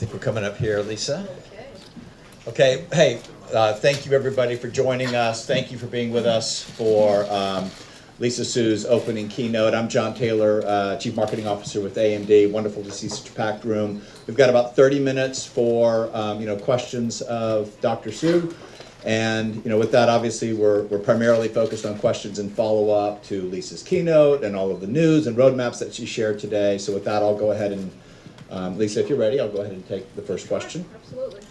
think we're coming up here, Lisa. Okay. Hey, thank you everybody for joining us. Thank you for being with us for Lisa Su's opening keynote. I'm John Taylor, Chief Marketing Officer with AMD. Wonderful to see such a packed room. We've got about 30 minutes for questions of Dr. Su. And with that, obviously, we're primarily focused on questions and follow-up to Lisa's keynote and all of the news and roadmaps that she shared today. So with that, I'll go ahead and, Lisa, if you're ready, I'll go ahead and take the first question. Absolutely.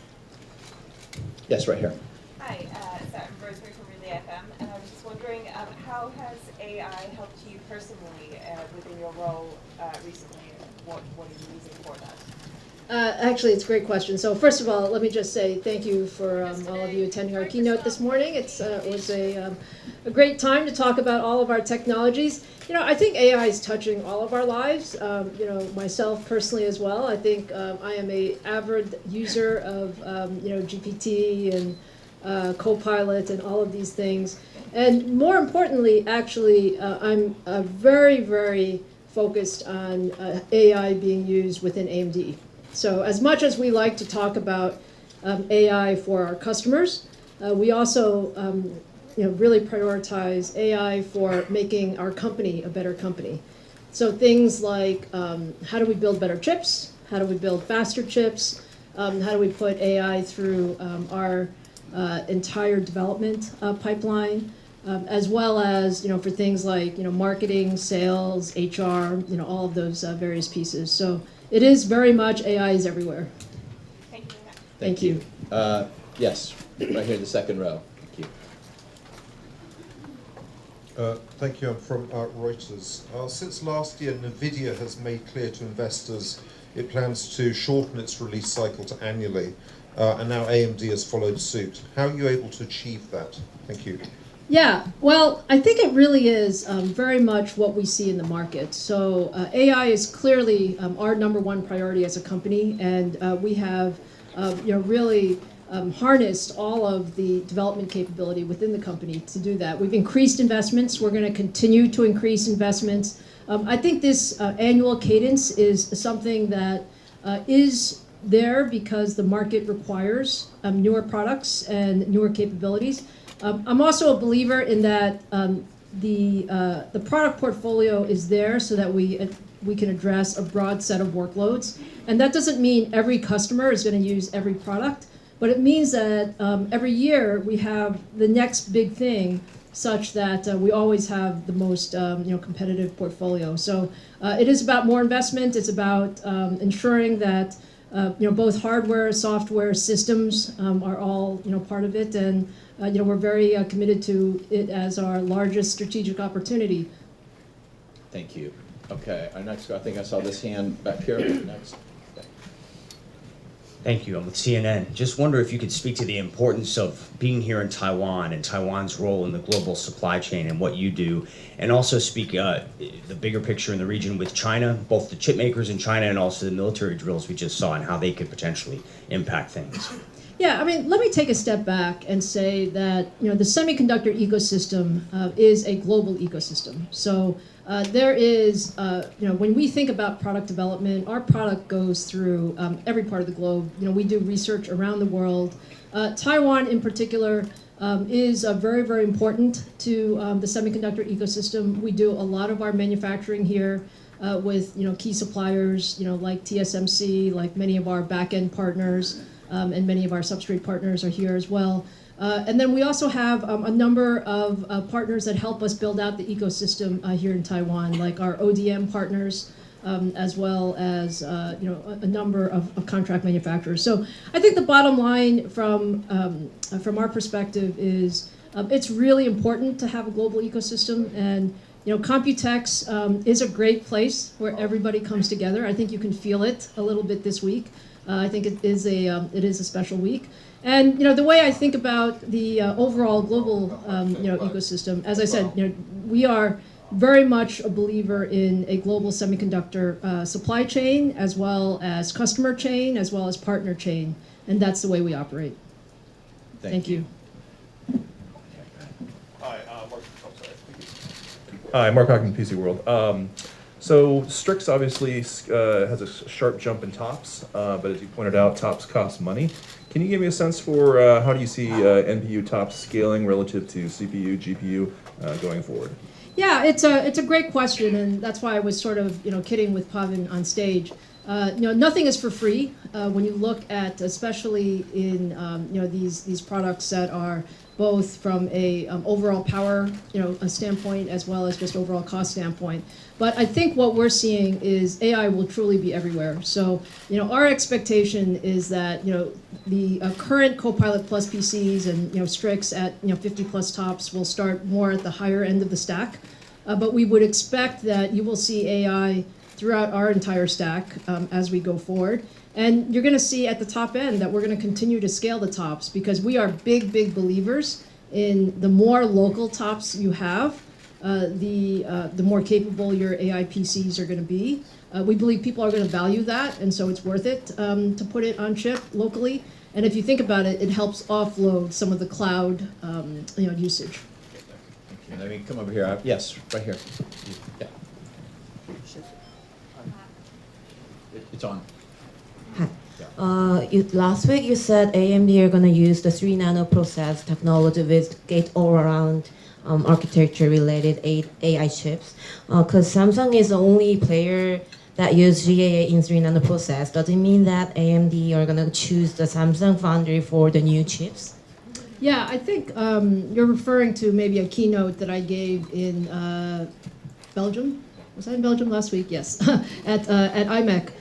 Yes, right here. Hi, so I'm Rosemary from Relay FM, and I was just wondering, how has AI helped you personally within your role recently, and what are you using for that? Actually, it's a great question. So first of all, let me just say thank you for all of you attending our keynote this morning. It was a great time to talk about all of our technologies. I think AI is touching all of our lives, myself personally as well. I think I am an avid user of, GPT and Copilot and all of these things. And more importantly, actually, I'm very, very focused on AI being used within AMD. So as much as we like to talk about AI for our customers, we also really prioritize AI for making our company a better company. So things like how do we build better chips? How do we build faster chips? How do we put AI through our entire development pipeline? As well as for things like marketing, sales, HR, all of those various pieces. So it is very much AI is everywhere. Thank you. Thank you. Yes, right here in the second row. Thank you. Thank you. I'm from Reuters. Since last year, NVIDIA has made clear to investors it plans to shorten its release cycle to annually, and now AMD has followed suit. How are you able to achieve that? Thank you. Yeah, well, I think it really is very much what we see in the market. So AI is clearly our number one priority as a company, and we have really harnessed all of the development capability within the company to do that. We've increased investments. We're going to continue to increase investments. I think this annual cadence is something that is there because the market requires newer products and newer capabilities. I'm also a believer in that the product portfolio is there so that we can address a broad set of workloads. And that doesn't mean every customer is going to use every product, but it means that every year we have the next big thing such that we always have the most competitive portfolio. So it is about more investment. It's about ensuring that both hardware, software, systems are all part of it, and we're very committed to it as our largest strategic opportunity. Thank you. Okay, our next, I think I saw this hand back here. Next. Thank you. I'm with CNN. Just wonder if you could speak to the importance of being here in Taiwan and Taiwan's role in the global supply chain and what you do, and also speak the bigger picture in the region with China, both the chip makers in China and also the military drills we just saw and how they could potentially impact things. Yeah, I mean, let me take a step back and say that the semiconductor ecosystem is a global ecosystem. So there is, when we think about product development, our product goes through every part of the globe. We do research around the world. Taiwan, in particular, is very, very important to the semiconductor ecosystem. We do a lot of our manufacturing here with key suppliers, like TSMC, like many of our back-end partners. And many of our substrate partners are here as well. And then we also have a number of partners that help us build out the ecosystem here in Taiwan, like our ODM partners, as well as a number of contract manufacturers. So I think the bottom line from our perspective is it's really important to have a global ecosystem, and Computex is a great place where everybody comes together. I think you can feel it a little bit this week. I think it is a special week, and the way I think about the overall global ecosystem, as I said, we are very much a believer in a global semiconductor supply chain, as well as customer chain, as well as partner chain, and that's the way we operate. Thank you. Hi, Mark Hockman, PC World. So Strix obviously has a sharp jump in TOPS, but as you pointed out, TOPS cost money. Can you give me a sense for how do you see NPU TOPS scaling relative to CPU, GPU going forward? Yeah, it's a great question, and that's why I was sort of kidding with Pavan on stage. Nothing is for free. When you look at, especially in these products that are both from a overall power a standpoint as well as just overall cost standpoint. But I think what we're seeing is AI will truly be everywhere. So our expectation is that the current Copilot Plus PCs and Strix at 50 plus TOPS will start more at the higher end of the stack. But we would expect that you will see AI throughout our entire stack as we go forward. And you're going to see at the top end that we're going to continue to scale the TOPS because we are big believers in the more local TOPS you have, the more capable your AI PCs are going to be. We believe people are going to value that, and so it's worth it to put it on chip locally. And if you think about it, it helps offload some of the cloud usage. Okay, let me come over here. Yes, right here. Yeah. It's on. Last week you said AMD are going to use the 3 nano process technology with gate-all-around architecture related AI chips. Because Samsung is the only player that use GAA in 3 nano process. Does it mean that AMD are going to choose the Samsung foundry for the new chips? Yeah, I think you're referring to maybe a keynote that I gave in Belgium. Was I in Belgium last week? Yes, at IMEC.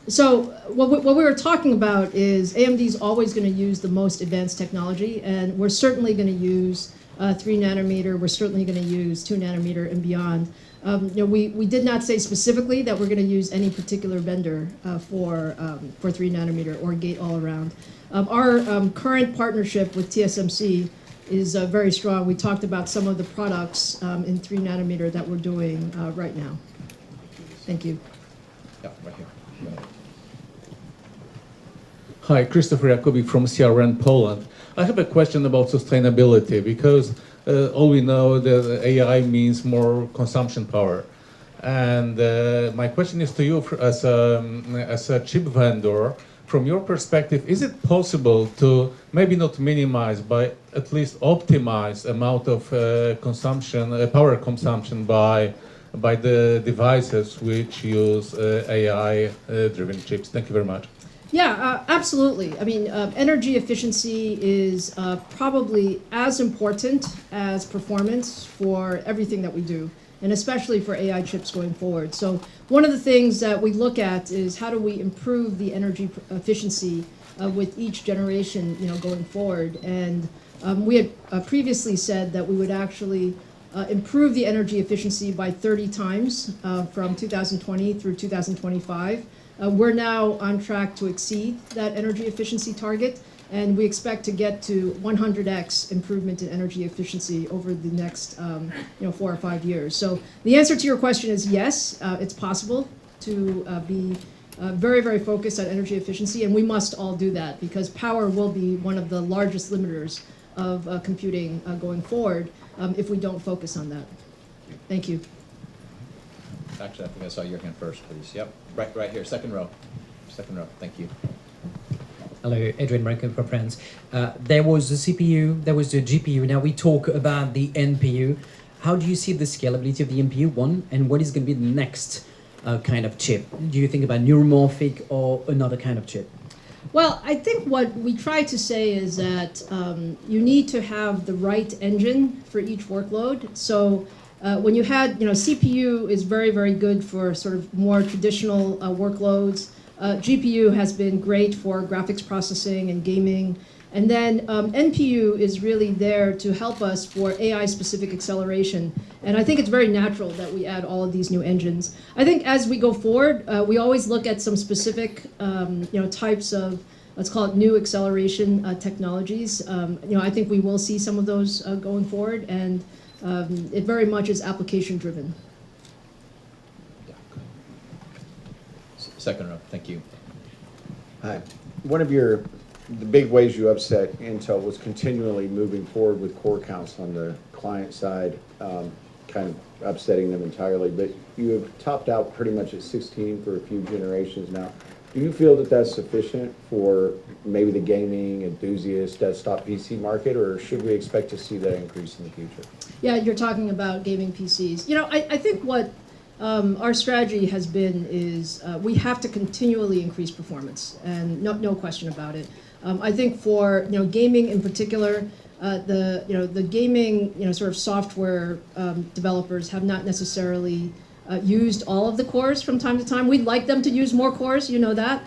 So what we were talking about is AMD is always going to use the most advanced technology, and we're certainly going to use 3 nanometer. We're certainly going to use 2 nanometer and beyond. We did not say specifically that we're going to use any particular vendor for 3 nanometer or gate all around. Our current partnership with TSMC is very strong. We talked about some of the products in 3 nanometer that we're doing right now. Thank you. Yeah, right here. Hi, Christopher Jakobi from CRN Poland. I have a question about sustainability because all we know that AI means more consumption power. And my question is to you as a chip vendor. From your perspective, is it possible to maybe not minimize, but at least optimize amount of power consumption by the devices which use AI-driven chips? Thank you very much. Yeah, absolutely. I mean, energy efficiency is probably as important as performance for everything that we do, and especially for AI chips going forward. So one of the things that we look at is how do we improve the energy efficiency with each generation, going forward. And we had previously said that we would actually improve the energy efficiency by 30 times from 2020 through 2025. We're now on track to exceed that energy efficiency target, and we expect to get to 100x improvement in energy efficiency over the next 4 or 5 years. So the answer to your question is yes, it's possible to be very focused on energy efficiency, and we must all do that because power will be one of the largest limiters of computing going forward if we don't focus on that. Thank you. Actually, I think I saw your hand first, please. Yep, right here, second row. Second row, thank you. Hello, Adrian Rankin from Friends. There was the CPU, there was the GPU. Now we talk about the NPU. How do you see the scalability of the NPU, one, and what is going to be the next kind of chip? Do you think about neuromorphic or another kind of chip? Well, I think what we try to say is that you need to have the right engine for each workload. So when you had, CPU is very good for sort of more traditional workloads. GPU has been great for graphics processing and gaming. And then NPU is really there to help us for AI-specific acceleration. And I think it's very natural that we add all of these new engines. I think as we go forward, we always look at some specific types of, let's call it new acceleration technologies. I think we will see some of those going forward, and it very much is application-driven. Second row, thank you. Hi. One of the big ways you upset Intel was continually moving forward with core counts on the client side. Can kind of upsetting them entirely, but you have topped out pretty much at 16 for a few generations now. Do you feel that that's sufficient for maybe the gaming enthusiast desktop PC market, or should we expect to see that increase in the future? Yeah, you're talking about gaming PCs. You know, I think what our strategy has been is we have to continually increase performance, and no question about it. I think for gaming in particular, the gaming sort of software developers have not necessarily used all of the cores from time to time. We'd like them to use more cores, you know that.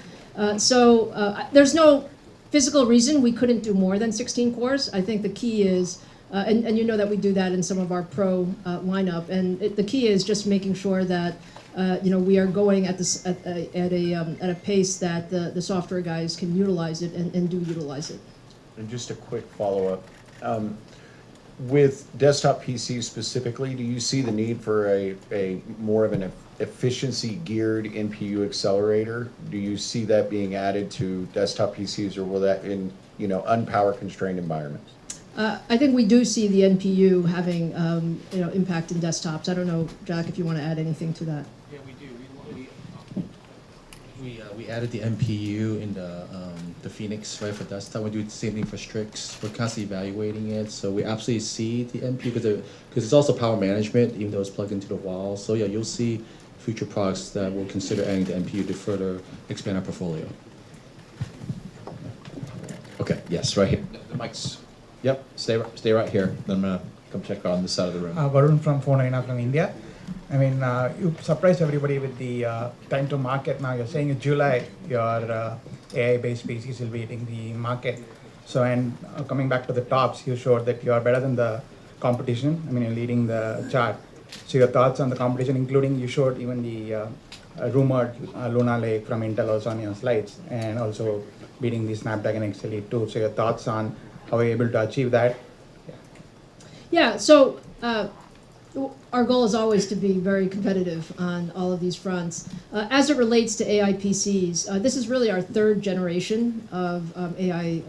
So there's no physical reason we couldn't do more than 16 cores. I think the key is, and you know that we do that in some of our pro lineup, and the key is just making sure that we are going at a pace that the software guys can utilize it and do utilize it. And just a quick follow-up. With desktop PCs specifically, do you see the need for a more of an efficiency geared NPU accelerator? Do you see that being added to desktop PCs, or will that in unpower constrained environments? I think we do see the NPU having impact in desktops. I don't know, Jack, if you want to add anything to that. Yeah, we do. We added the NPU in the Phoenix, right, for desktop. We do the same thing for Strix. We're constantly evaluating it, so we absolutely see the NPU because it's also power management, even though it's plugged into the wall. So yeah, you'll see future products that will consider adding the NPU to further expand our portfolio. Okay, yes, right here. The mic's, yep, stay right here. Then I'm gonna come check on this side of the room. Varun from Phone9 from India. I mean, you surprised everybody with the time to market. Now you're saying in July your AI-based PCs will be hitting the market. So, and coming back to the tops, you showed that you are better than the competition. I mean, you're leading the chart. So your thoughts on the competition, including you showed even the rumored Luna Lake from Intel also on your slides, and also beating the Snapdragon X Elite 2. So your thoughts on how you're able to achieve that? Yeah, so our goal is always to be very competitive on all of these fronts. As it relates to AI PCs, this is really our third generation of AI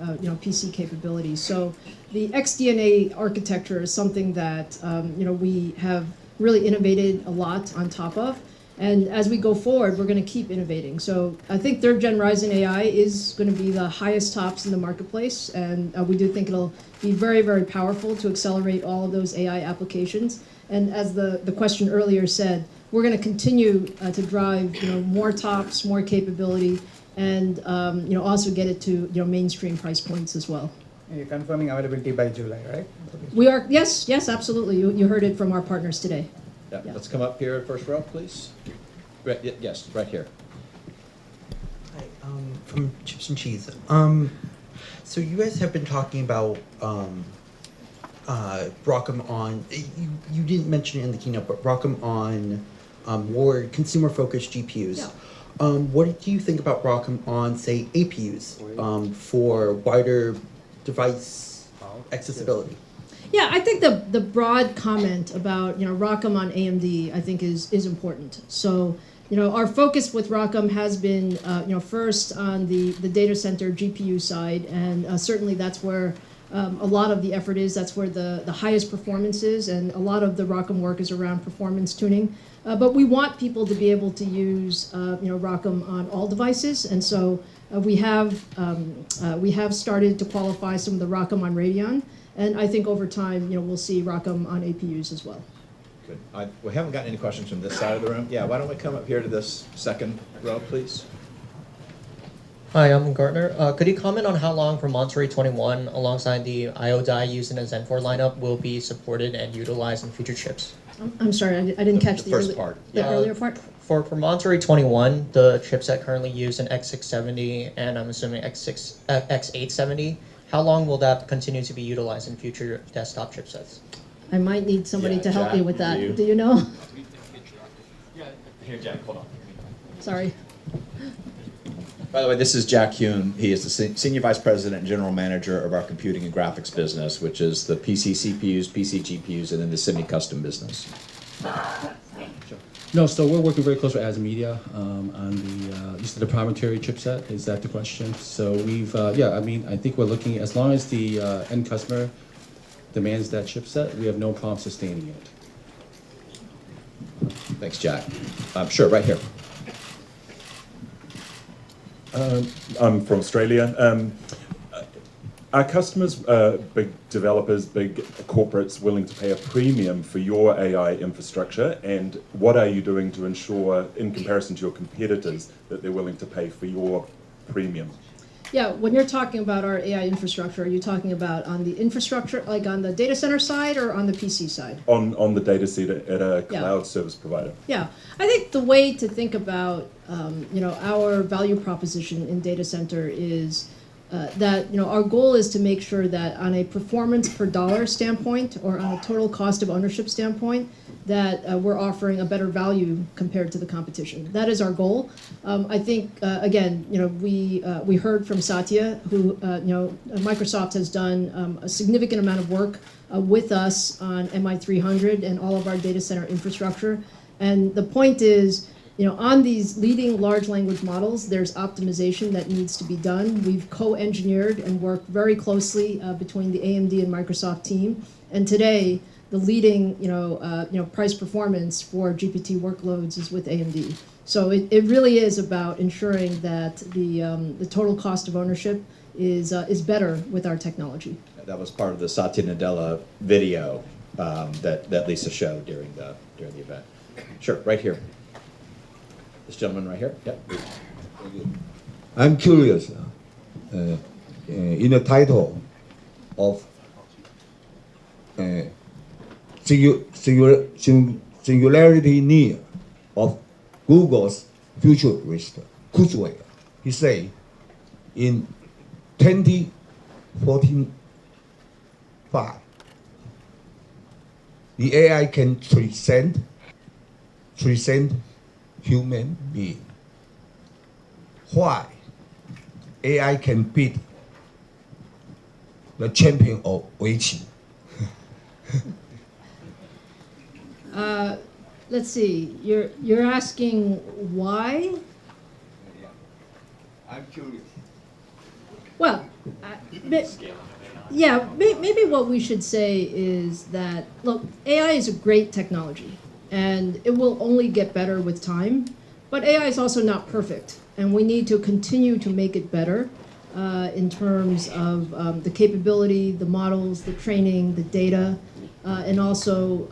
PC capabilities. So the XDNA architecture is something that we have really innovated a lot on top of. And as we go forward, we're going to keep innovating. So I think third gen Ryzen AI is going to be the highest tops in the marketplace. And we do think it'll be very, very powerful to accelerate all of those AI applications. And as the question earlier said, we're going to continue to drive more tops, more capability, and also get it to mainstream price points as well. And you're confirming availability by July, right? We are, yes, absolutely. You heard it from our partners today. Yeah, let's come up here, first row, please. Right, yes, right here. Hi, from Chips and Cheese. So you guys have been talking about ROCm on, you didn't mention it in the keynote, but ROCm on more consumer-focused GPUs. Yeah. What do you think about ROCm on, say, APUs for wider device accessibility? Yeah, I think the broad comment about ROCm on AMD I think is important. So our focus with ROCm has been first on the data center GPU side, and certainly that's where a lot of the effort is. That's where the highest performance is, and a lot of the ROCm work is around performance tuning. But we want people to be able to use ROCm on all devices, and so we have started to qualify some of the ROCm on Radeon. And I think over time, we'll see ROCm on APUs as well. Good. We haven't gotten any questions from this side of the room. Yeah, why don't we come up here to this second row, please? Hi, I'm Gartner. Could you comment on how long Promontory21 alongside the I/O die used in a Zen 4 lineup will be supported and utilized in future chips? I'm sorry, I didn't catch the first part. The earlier part? For Promontory21, the chipset currently used in X670 and I'm assuming X870, how long will that continue to be utilized in future desktop chipsets? I might need somebody to help Jack, me with that. you. Do you know? Here, Jack, hold on. Sorry. By the way, this is Jack Hume. He is the Senior Vice President and General Manager of our Computing and Graphics business, which is the PC CPUs, PC GPUs, and then the semi-custom business. No, so we're working very close with ASMedia on the you said the proprietary chipset. Is that the question? So we've I think we're looking, as long as the end customer demands that chipset, we have no problem sustaining it. Thanks, Jack. Sure, right here. I'm from Australia. Are customers, big developers, big corporates willing to pay a premium for your AI infrastructure? And what are you doing to ensure, in comparison to your competitors, that they're willing to pay for your premium? Yeah, when you're talking about our AI infrastructure, are you talking about on the infrastructure, like on the data center side or on the PC side? On the data set at a cloud service provider. Yeah, I think the way to think about our value proposition in data center is that our goal is to make sure that on a performance per dollar standpoint or on a total cost of ownership standpoint, that we're offering a better value compared to the competition. That is our goal. I think again, we heard from Satya, who Microsoft has done a significant amount of work with us on MI300 and all of our data center infrastructure. And the point is, on these leading large language models, there's optimization that needs to be done. We've co-engineered and worked very closely between the AMD and Microsoft team. And today, the leading price performance for GPT workloads is with AMD. So it really is about ensuring that the total cost of ownership is better with our technology. That was part of the Satya Nadella video that Lisa showed during the event. Sure, right here. This gentleman right here. Yep. I'm curious. In the title of singularity near of Google's futurist Kurzweil, he say in 2045 the AI can transcend human being. Why AI can beat the champion of Weiqi? Let's see. You're asking why? I'm curious. Well, yeah, maybe what we should say is that, look, AI is a great technology, and it will only get better with time, but AI is also not perfect, and we need to continue to make it better in terms of the capability, the models, the training, the data, and also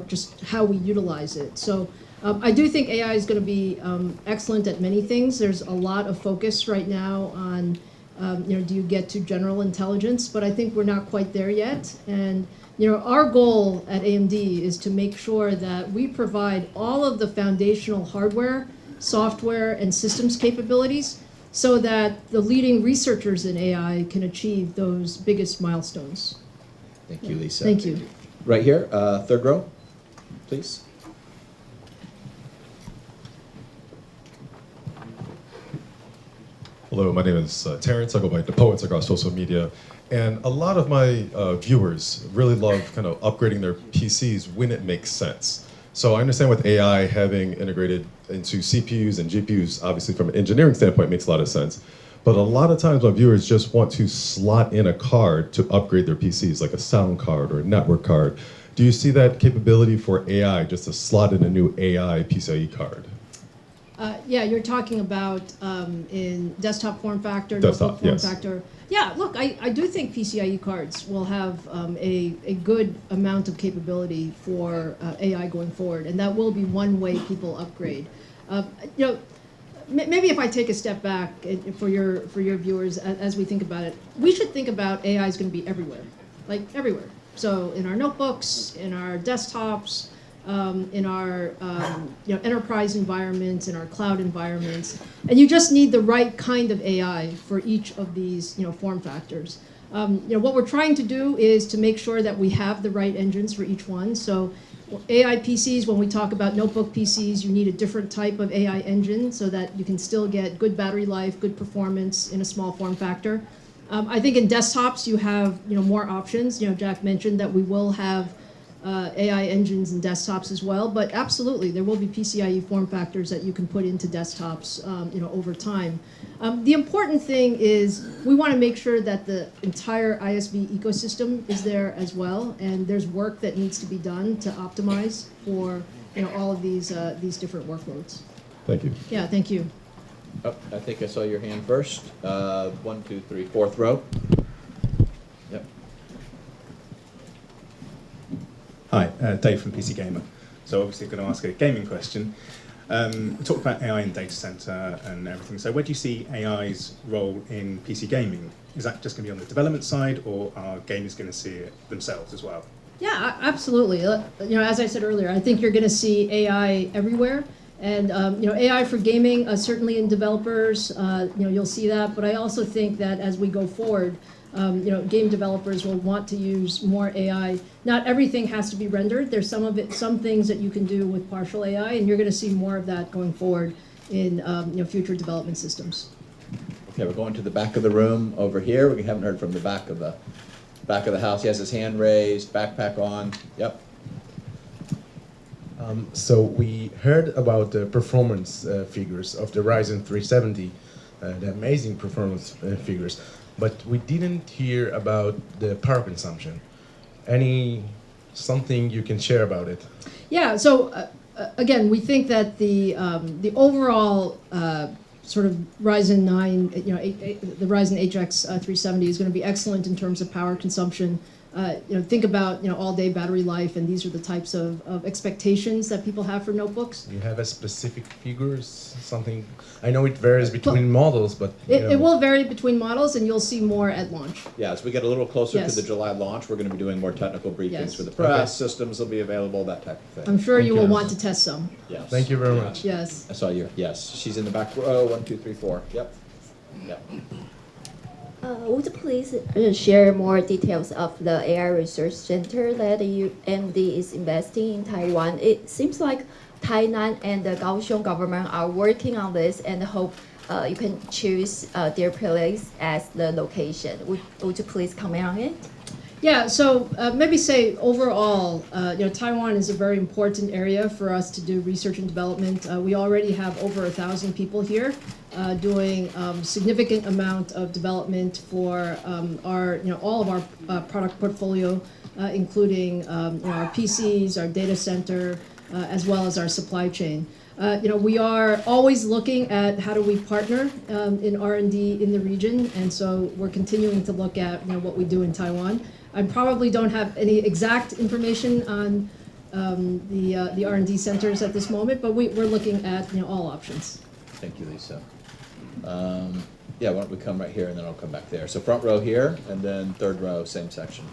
just how we utilize it. So I do think AI is going to be excellent at many things. There's a lot of focus right now on, do you get to general intelligence? But I think we're not quite there yet. And our goal at AMD is to make sure that we provide all of the foundational hardware, software, and systems capabilities so that the leading researchers in AI can achieve those biggest milestones. Thank you, Lisa. Thank you. Right here, third row, please. Hello, my name is Terrence. I go by The Poets across social media. And a lot of my viewers really love kind of upgrading their PCs when it makes sense. So I understand with AI having integrated into CPUs and GPUs, obviously from an engineering standpoint, makes a lot of sense. But a lot of times my viewers just want to slot in a card to upgrade their PCs, like a sound card or a network card. Do you see that capability for AI, just to slot in a new AI PCIe card? Yeah, you're talking about in desktop form factor, Desktop, notebook form yes. factor. Yeah, look, I do think PCIe cards will have a good amount of capability for AI going forward, and that will be one way people upgrade. Maybe if I take a step back for your viewers as we think about it, we should think about AI is going to be everywhere, like everywhere. So in our notebooks, in our desktops, in our enterprise environments, in our cloud environments, and you just need the right kind of AI for each of these form factors. What we're trying to do is to make sure that we have the right engines for each one. So AI PCs, when we talk about notebook PCs, you need a different type of AI engine so that you can still get good battery life, good performance in a small form factor. I think in desktops you have more options. Jack mentioned that we will have AI engines in desktops as well, but absolutely there will be PCIe form factors that you can put into desktops over time. The important thing is we want to make sure that the entire ISV ecosystem is there as well, and there's work that needs to be done to optimize for all of these different workloads. Thank you. Yeah, thank you. Oh, I think I saw your hand first. 1, 2, 3, fourth row. Yep. Hi, Dave from PC Gamer. So obviously going to ask a gaming question. We talked about AI in data center and everything. So where do you see AI's role in PC gaming? Is that just going to be on the development side, or are gamers going to see it themselves as well? Yeah, absolutely. As I said earlier, I think you're going to see AI everywhere. And AI for gaming, certainly in developers, you'll see that. But I also think that as we go forward, game developers will want to use more AI. Not everything has to be rendered. There's some things that you can do with partial AI, and you're going to see more of that going forward in future development systems. Okay, we're going to the back of the room over here. We haven't heard from the back of the house. He has his hand raised, backpack on. Yep. So we heard about the performance figures of the Ryzen 370, the amazing performance figures, but we didn't hear about the power consumption. Something you can share about it? Yeah. So again, we think that the overall sort of Ryzen 9, the Ryzen HX 370 is going to be excellent in terms of power consumption. Think about all-day battery life, and these are the types of expectations that people have for notebooks. You have a specific figures, something? I know it varies between models, but it will vary between models, and you'll see more at launch. Yeah, as we get a little closer Yes. to the July launch, we're going to be doing more technical briefings Yes. for the press. Systems will be available, that type of thing. I'm sure you will you. want to test some. Yes. Thank you very much. Yes. I saw you. Yes, she's in the back row. 1, 2, 3, 4. Yep. Yep. Would you please share more details of the AI research center that AMD is investing in Taiwan? It seems like Tainan and the Kaohsiung government are working on this and hope you can choose their place as the location. Would you please comment on it? Yeah, so maybe say overall, Taiwan is a very important area for us to do research and development. We already have over 1,000 people here doing significant amount of development for all of our product portfolio, including our PCs, our data center, as well as our supply chain. We are always looking at how do we partner in R&D in the region, and so we're continuing to look at what we do in Taiwan. I probably don't have any exact information on the R&D centers at this moment, but we're looking at all options. Thank you, Lisa. Yeah, why don't we come right here, and then I'll come back there. So front row here, and then third row, same section.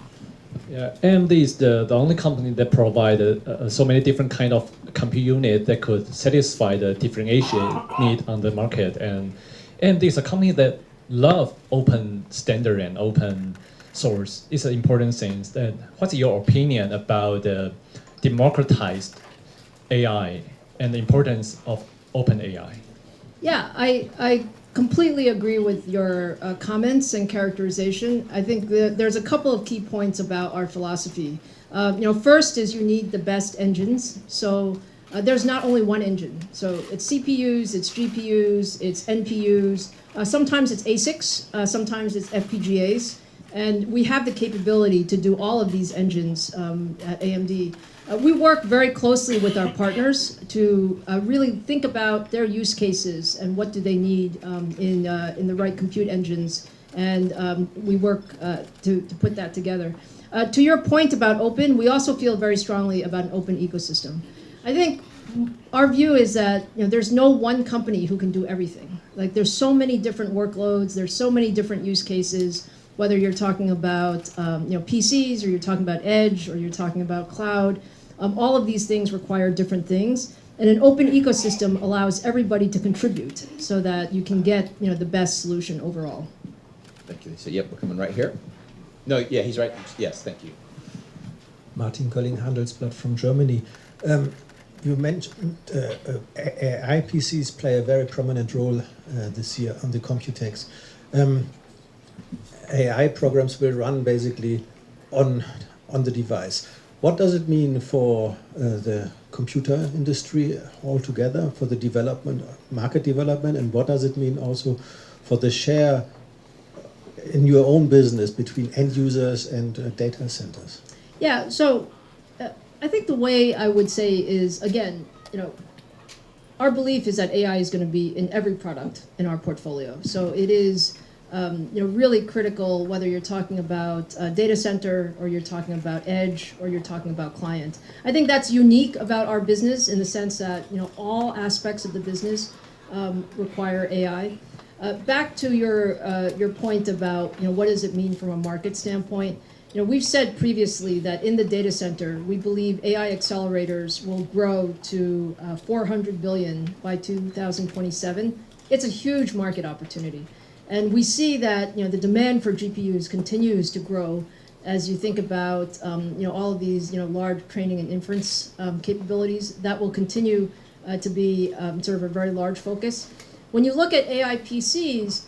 Yeah, AMD is the only company that provide so many different kind of compute unit that could satisfy the differentiation need on the market. And AMD is a company that love open standard and open source. It's an important thing. That what's your opinion about the democratized AI and the importance of open AI? Yeah, I completely agree with your comments and characterization. I think that there's a couple of key points about our philosophy. First is you need the best engines. So there's not only one engine. So it's CPUs, it's GPUs, it's NPUs. Sometimes it's ASICs, sometimes it's FPGAs. And we have the capability to do all of these engines at AMD. We work very closely with our partners to really think about their use cases and what do they need in the right compute engines, and we work to put that together. To your point about open, we also feel very strongly about an open ecosystem. I think our view is that there's no one company who can do everything. Like there's so many different workloads, there's so many different use cases. Whether you're talking about PCs, or you're talking about edge, or you're talking about cloud, all of these things require different things. And an open ecosystem allows everybody to contribute so that you can get the best solution overall. Thank you, Lisa. Yep, we're coming right here. No, yeah, he's right. Yes, thank you. Martin Colling, Handelsblatt from Germany. You mentioned AI PCs play a very prominent role this year on the Computex. AI programs will run basically on the device. What does it mean for the computer industry altogether, for the development, market development, and what does it mean also for the share in your own business between end users and data centers? Yeah, so I think the way I would say is, again, our belief is that AI is going to be in every product in our portfolio. So it is really critical whether you're talking about data center or you're talking about edge or you're talking about client. I think that's unique about our business in the sense that all aspects of the business require AI. Back to your point about what does it mean from a market standpoint. We've said previously that in the data center, we believe AI accelerators will grow to 400 billion by 2027. It's a huge market opportunity. And we see that the demand for GPUs continues to grow as you think about all of these large training and inference capabilities. That will continue to be sort of a very large focus. When you look at AI PCs,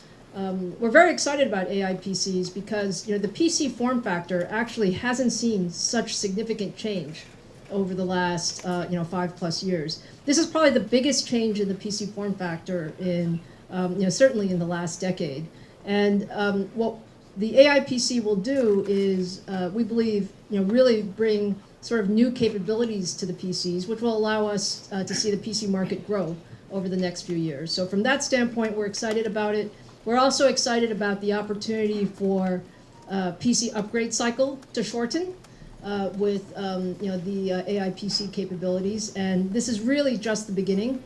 we're very excited about AI PCs because the PC form factor actually hasn't seen such significant change over the last 5+ years. This is probably the biggest change in the PC form factor in certainly in the last decade. And what the AI PC will do is, we believe, really bring sort of new capabilities to the PCs, which will allow us to see the PC market grow over the next few years. So from that standpoint, we're excited about it. We're also excited about the opportunity for PC upgrade cycle to shorten with the AI PC capabilities. And this is really just the beginning.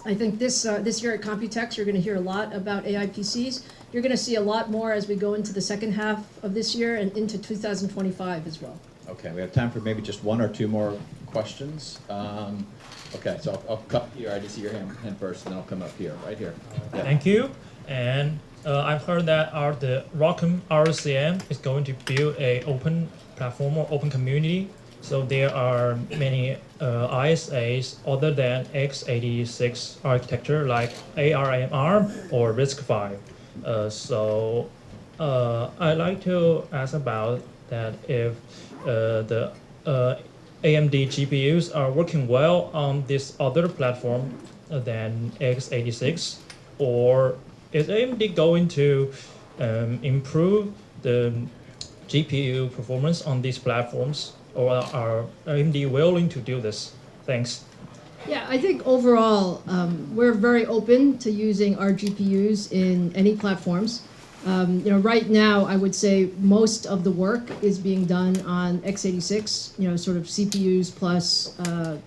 I think this year at Computex, you're going to hear a lot about AI PCs. You're going to see a lot more as we go into the second half of this year and into 2025 as well. Okay, we have time for maybe just one or two more questions. Okay, so I'll come here. I just see your hand first, and then I'll come up here, right here. Yeah. Thank you. And I've heard that the ROCm is going to build a open platform or open community. So there are many ISAs other than x86 architecture like ARM or RISC-V. So I'd like to ask about that if the AMD GPUs are working well on this other platform than x86, or is AMD going to improve the GPU performance on these platforms, or are AMD willing to do this? Thanks. Yeah, I think overall, we're very open to using our GPUs in any platforms. Right now, I would say most of the work is being done on x86, sort of CPUs plus our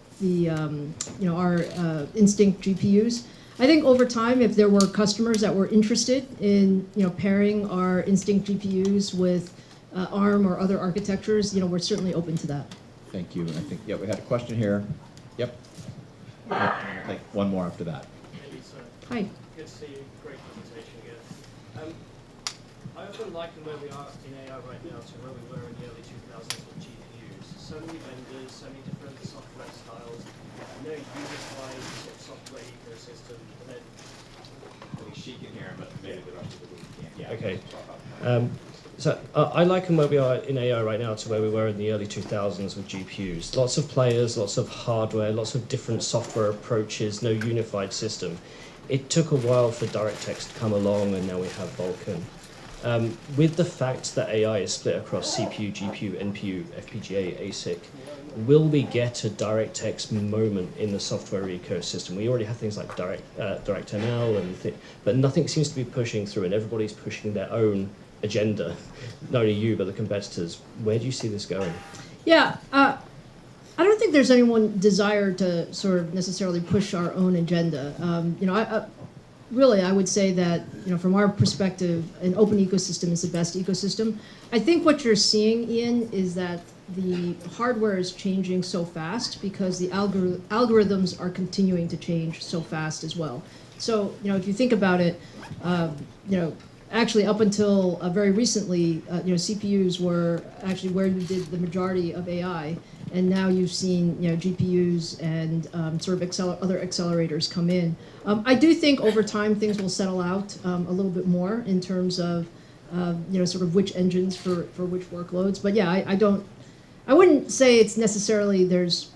Instinct GPUs. I think over time, if there were customers that were interested in pairing our Instinct GPUs with ARM or other architectures, we're certainly open to that. Thank you. And I think, we had a question here. Yep. I think one more after that. Hi. Good to see you. Great presentation again. I often liken where we are in AI right now to where we were in the early 2000s with GPUs. So many vendors, so many different software styles, no unified sort of software ecosystem. And then She can hear, but maybe the rest of the room can't. Yeah. Okay. So I liken where we are in AI right now to where we were in the early 2000s with GPUs. Lots of players, lots of hardware, lots of different software approaches, no unified system. It took a while for DirectX to come along, and now we have Vulkan. With the fact that AI is split across CPU, GPU, NPU, FPGA, ASIC, will we get a DirectX moment in the software ecosystem? We already have things like DirectML, but nothing seems to be pushing through, and everybody's pushing their own agenda, not only you, but the competitors. Where do you see this going? Yeah, I don't think there's anyone's desire to sort of necessarily push our own agenda. I would say that, from our perspective, an open ecosystem is the best ecosystem. I think what you're seeing, Ian, is that the hardware is changing so fast because the algorithms are continuing to change so fast as well. So, if you think about it, actually up until very recently, CPUs were actually where you did the majority of AI, and now you've seen GPUs and sort of other accelerators come in. I do think over time things will settle out a little bit more in terms of sort of which engines for which workloads. But yeah, I wouldn't say it's necessarily there's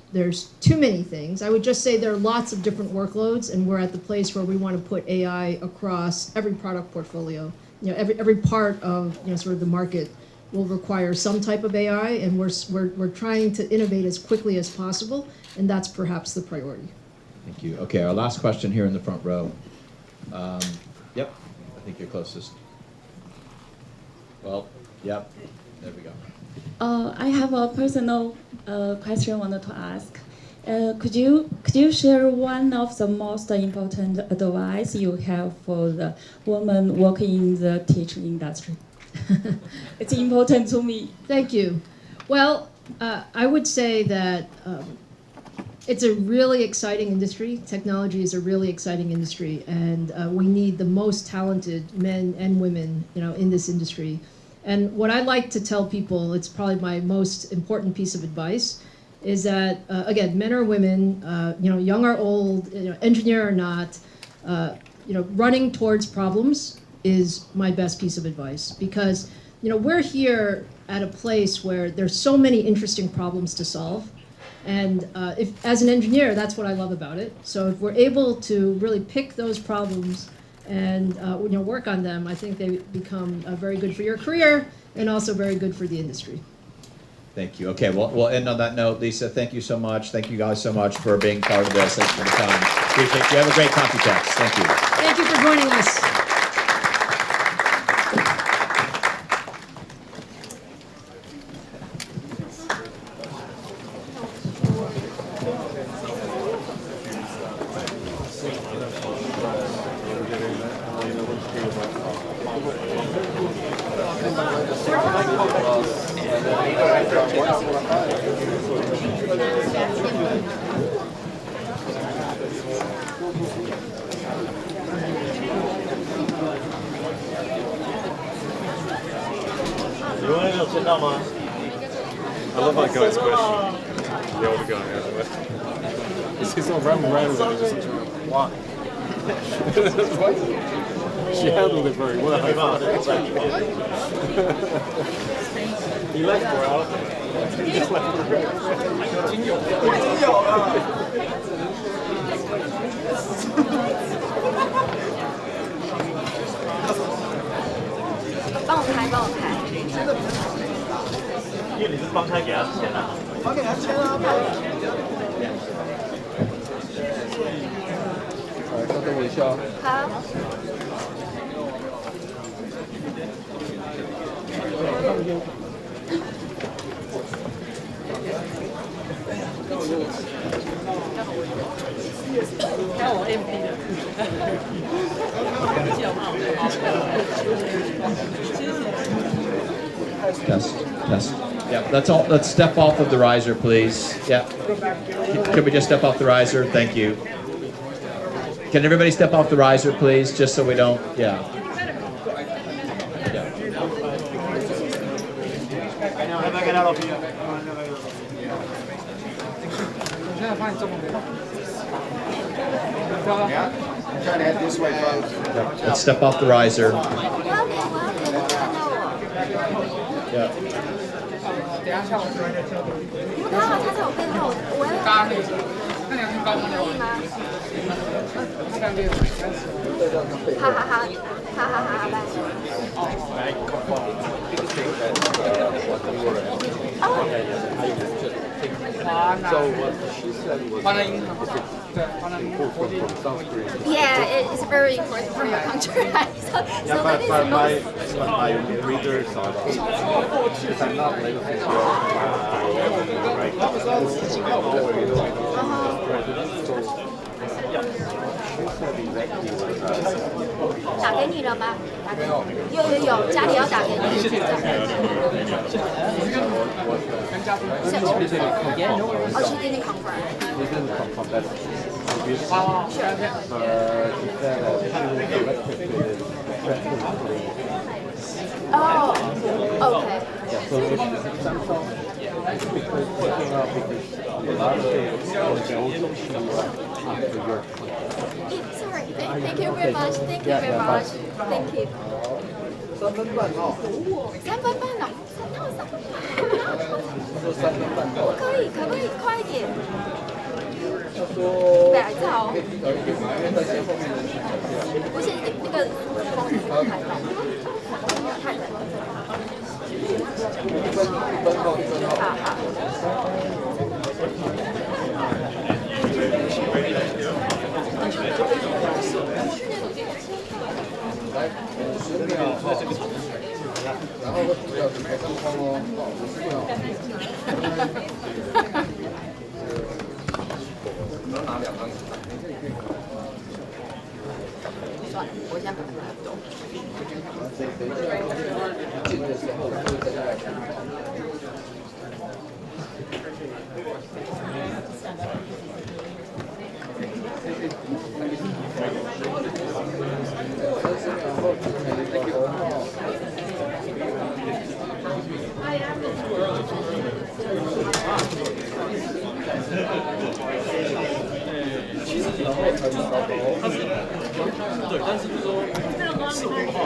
too many things. I would just say there are lots of different workloads, and we're at the place where we want to put AI across every product portfolio, every part of sort of the market will require some type of AI, and we're trying to innovate as quickly as possible, and that's perhaps the priority. Thank you. Okay, our last question here in the front row. Yep, I think you're closest. Well, yep, there we go. I have a personal question I wanted to ask. Could you share one of the most important advice you have for the women working in the teaching industry? It's important to me. Thank you. Well, I would say that it's a really exciting industry. Technology is a really exciting industry, and we need the most talented men and women, in this industry. And what I like to tell people, it's probably my most important piece of advice, is that again, men or women, young or old, engineer or not, running towards problems is my best piece of advice, because we're here at a place where there's so many interesting problems to solve. And if, as an engineer, that's what I love about it. So if we're able to really pick those problems and work on them, I think they become very good for your career and also very good for the industry. Thank you. Okay, well, we'll end on that note. Lisa, thank you so much. Thank you guys so much for being part of this. Thanks for the time. Appreciate you. Have a great COMPUTEX. Thank you. Thank you for joining us. I love that guy's question. The older guy. He's not rambling around with it, just why? She handled it very well. He left for out. He just left for帮我开。因为你是帮他给他签啊。我给他签啊。来，稍等我一下。好。看我 MP 的。Test, test. Yeah, that's all. Let's step off of the riser, please. Yeah. Can we just step off the riser? Thank you. Can everybody step off the riser, please, just so we don't, yeah. This way, folks. Yeah. Let's step off the riser. Yeah. 等一下，你们刚好他在我背后，我要搭那个，那两天高可以吗？好好好，好好好，拜。Yeah, it's very important for your country. So that is the most. My readers are because I'm not related to right. 打给你了吗？有，家里要打给你。哦，she didn't confirm. He didn't confirm that. Sure. She said that she was elected to the president. Oh, okay. Yeah, so if Samsung is picking up because a lot of things will go to after your Sorry. Thank you very much. Thank you very much. Thank you. 3分半哦。3分半哦，3分半。可以快一点。100兆。不是那个风太大，太冷。我先把它拿走。进的时候就在那里。对，但是说是不好。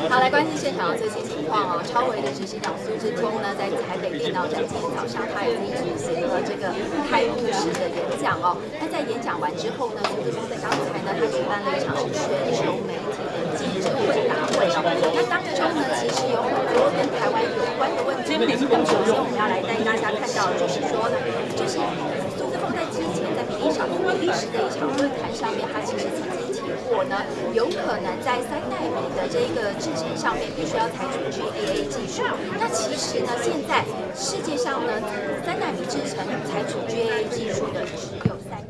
好，来关心现场的最新情况哦。超微的执行长苏志峰呢，在台北电脑展今天早上，他已经举行了这个开幕式的演讲哦。那在演讲完之后呢，苏志峰在刚才呢，他举办了一场是全球媒体的记者问答会哦。那当中呢，其实有很多跟台湾有关的问题。首先我们要来带大家看到的就是说呢，就是苏志峰在之前在比利时的一场论坛上面，他其实曾经提过呢，有可能在3奈米的这个制程上面必须要采取 GAA 技术。那其实呢，现在世界上呢，3奈米制程采取 GAA 技术的只有3。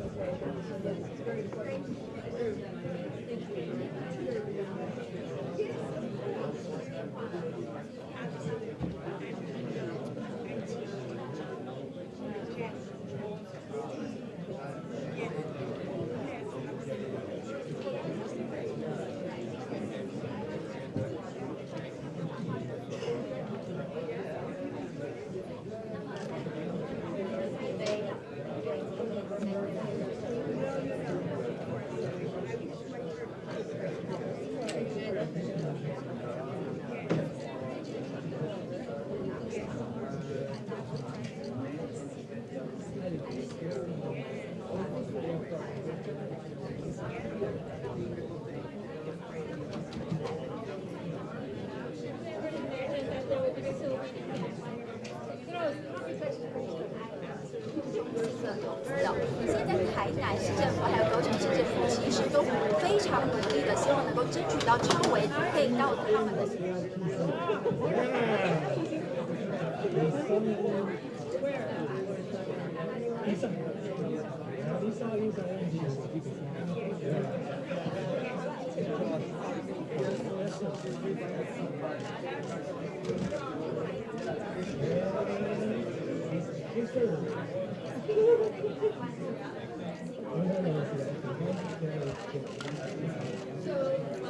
现在台南市政府还有高雄市政府其实都非常努力的，希望能够争取到超微可以到他们的。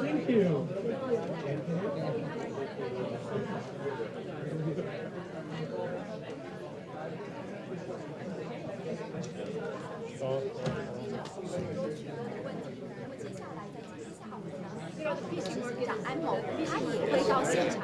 Thank you. PC 执行长安谋，他也会到现场。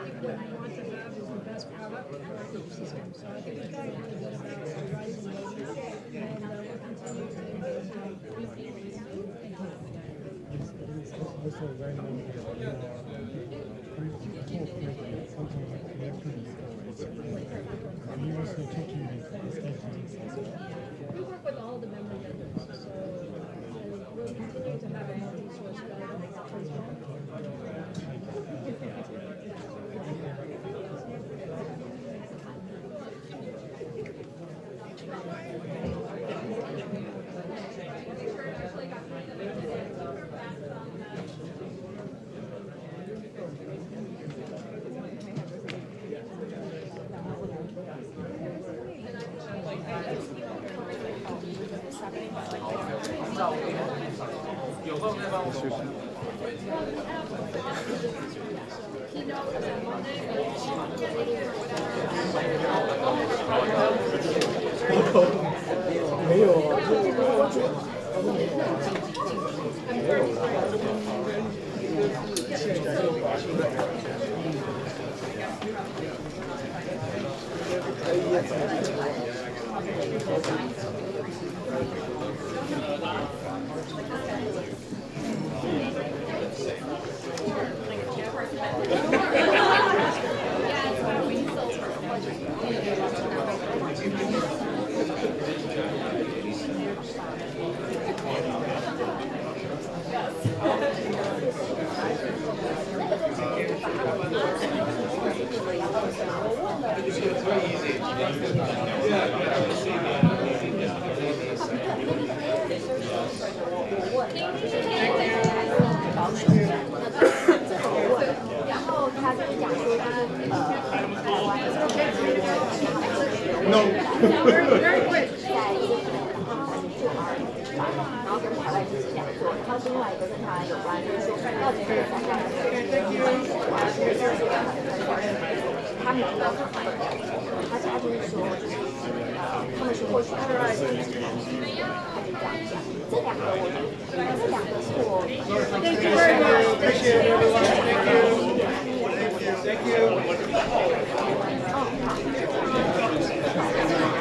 We work with all the memory vendors, so we'll continue to have a multi-source 然后他就是讲说，就是台湾的这个在一个在就 R&D 吧，然后跟台湾进行合作，然后另外一个跟台湾有关，就是说到底这个三家公司他们都很快的，他就是说，就是他们是或许他们是他就这样讲，这两个是我。Thank you very much. Appreciate everyone. Thank you. Thank you.